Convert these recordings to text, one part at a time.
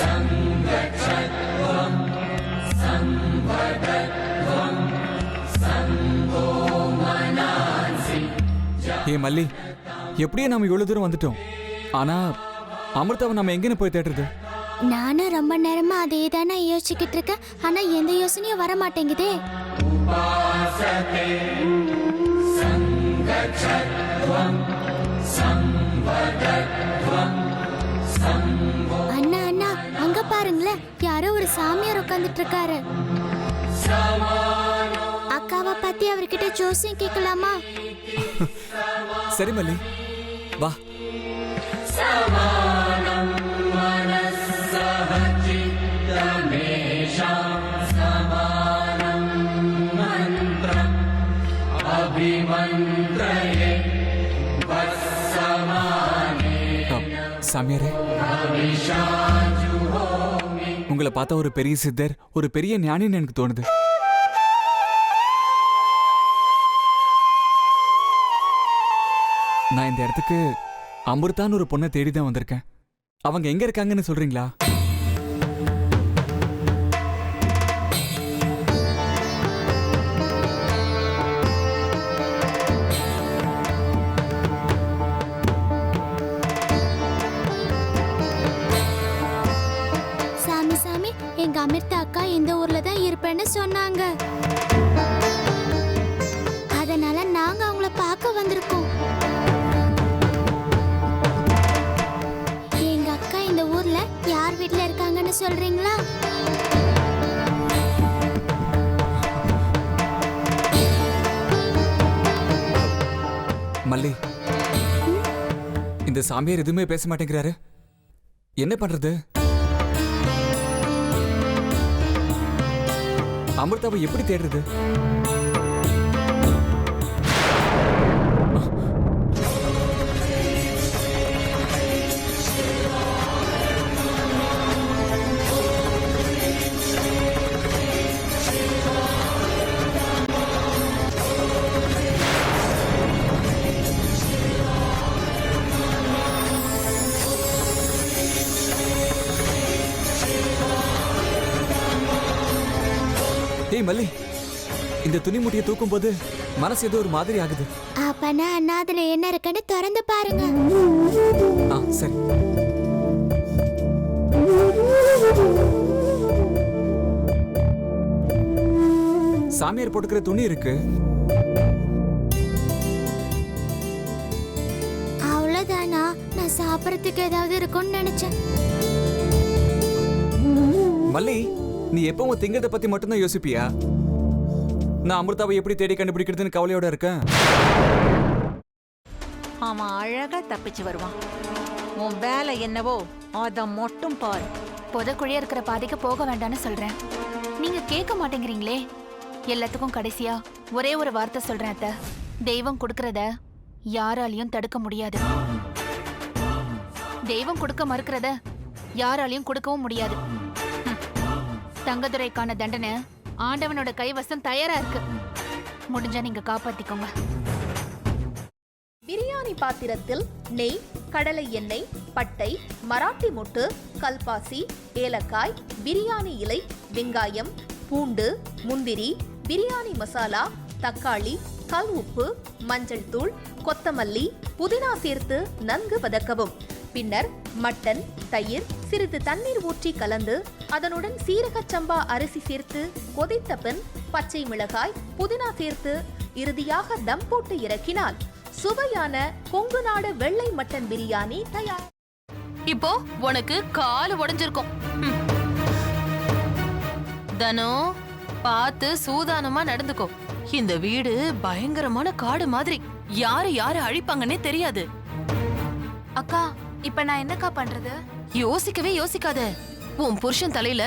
ஏ மல்லி, எப்படியே நம்ம இவ்வளவு தூரம் வந்துட்டோம். ஆனா அமிர்தாவை நம்ம எங்கன்னு போய் தேடுறது? நானும் ரொம்ப நேரமா அதே தானே யோசிச்சுக்கிட்டு இருக்கேன். ஆனா எந்த யோசனையும் வர மாட்டேங்குதே. அண்ணா அண்ணா, அங்க பாருங்களேன், யாரோ ஒரு சாமியார் உட்கார்ந்துட்டு இருக்காரு. அக்காவை பத்தி அவர்கிட்ட ஜோசியம் கேட்கலாமா? சரி மல்லி, வா. சாமியாரே, உங்களை பார்த்தா ஒரு பெரிய சித்தர், ஒரு பெரிய ஞானின்னு எனக்கு தோணுது. நான் இந்த இடத்துக்கு அமிர்தான்னு ஒரு பொண்ணை தேடி தான் வந்திருக்கேன். அவங்க எங்க இருக்காங்கன்னு சொல்றீங்களா? சாமி சாமி, எங்க அமிர்தா அக்கா இந்த ஊர்ல தான் இருப்பேன்னு சொன்னாங்க. அதனால நாங்க அவங்கள பார்க்க வந்திருக்கோம். எங்க அக்கா இந்த ஊர்ல யார் வீட்ல இருக்காங்கன்னு சொல்றீங்களா? மல்லி, இந்த சாமியார் எதுவுமே பேச மாட்டேங்கிறாரு. என்ன பண்றது? அமிர்தாவை எப்படி தேடுறது? ஏய் மல்லி, இந்த துணி மூட்டையை தூக்கும் போது மனசு ஏதோ ஒரு மாதிரி ஆகுது. அப்பனா அண்ணா, அதுல என்ன இருக்குன்னு திறந்து பாருங்க. சரி. சாமியார் போட்டுக்கிற துணி இருக்கு. அவ்வளவுதானா? நான் சாப்பிடறதுக்கு ஏதாவது இருக்கும்னு நினைச்சேன். மல்லி, நீ எப்பவும் திங்கத்தை பத்தி மட்டும்தான் யோசிப்பியா? நான் அமிர்தாவை எப்படி தேடி கண்டுபிடிக்கிறதுன்னு கவலையோட இருக்கேன். அவன் அழகா தப்பிச்சு வருவான். உன் வேலை என்னவோ அத மட்டும் பாரு. புதக்குழியா இருக்கிற பாதைக்கு போக வேண்டாம்னு சொல்றேன். நீங்க கேட்க மாட்டேங்கிறீங்களே. எல்லாத்துக்கும் கடைசியா ஒரே ஒரு வார்த்தை சொல்றேன் அத்தை. தெய்வம் கொடுக்கறத யாராலையும் தடுக்க முடியாது. தெய்வம் கொடுக்க மறுக்கிறத யாராலையும் கொடுக்கவும் முடியாது. தங்கதுரைக்கான தண்டனை ஆண்டவனோட கைவசம் தயாரா இருக்கு. முடிஞ்சா நீங்க காப்பாத்திக்கோங்க. பிரியாணி பாத்திரத்தில் நெய், கடலை எண்ணெய், பட்டை, மராட்டி மொட்டு, கல்பாசி, ஏலக்காய், பிரியாணி இலை, வெங்காயம், பூண்டு, முந்திரி, பிரியாணி மசாலா, தக்காளி, கல் உப்பு, மஞ்சள் தூள், கொத்தமல்லி, புதினா சேர்த்து நன்கு வதக்கவும். பின்னர் மட்டன், தயிர், சிறிது தண்ணீர் ஊற்றி கலந்து அதனுடன் சீரக சம்பா அரிசி சேர்த்து கொதித்த பின் பச்சை மிளகாய், புதினா சேர்த்து இறுதியாக தம் போட்டு இறக்கினால் சுவையான கொங்கு நாடு வெள்ளை மட்டன் பிரியாணி தயார். இப்போ உனக்கு கால் உடைஞ்சிருக்கும். தனோ, பார்த்து சூதானமா நடந்துக்கோ. இந்த வீடு பயங்கரமான காடு மாதிரி. யாரு யாரு அழிப்பாங்கன்னே தெரியாது. அக்கா, இப்ப நான் என்னக்கா பண்றது? யோசிக்கவே யோசிக்காத. உன் புருஷன் தலையில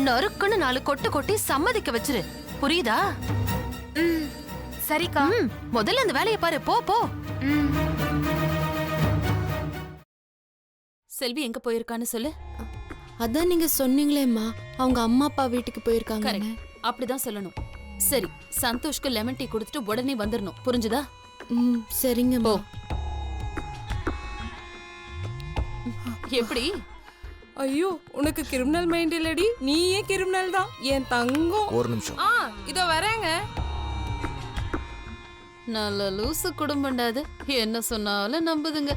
நறுக்குன்னு 4 கொட்டு கொட்டி சம்மதிக்க வச்சிரு. புரியுதா? சரிக்கா. முதல்ல அந்த வேலையை பாரு. போ போ. செல்வி எங்க போயிருக்கான்னு சொல்லு. அதான் நீங்க சொன்னீங்களேம்மா, அவங்க அம்மா அப்பா வீட்டுக்கு போயிருக்காங்க. அப்படிதான் சொல்லணும். சரி, சந்தோஷ்க்கு லெமன் டீ கொடுத்துட்டு உடனே வந்துடணும். புரிஞ்சுதா? சரிங்க. போ. எப்படி ஐயோ உனக்கு கிரிமினல் மைண்ட் இல்லடி, நீயே கிரிமினல் தான் என் தங்கம். ஒரு நிமிஷம். இதோ வரேங்க. நல்ல லூசு குடும்பம்டா அது. என்ன சொன்னாலும் நம்புதுங்க.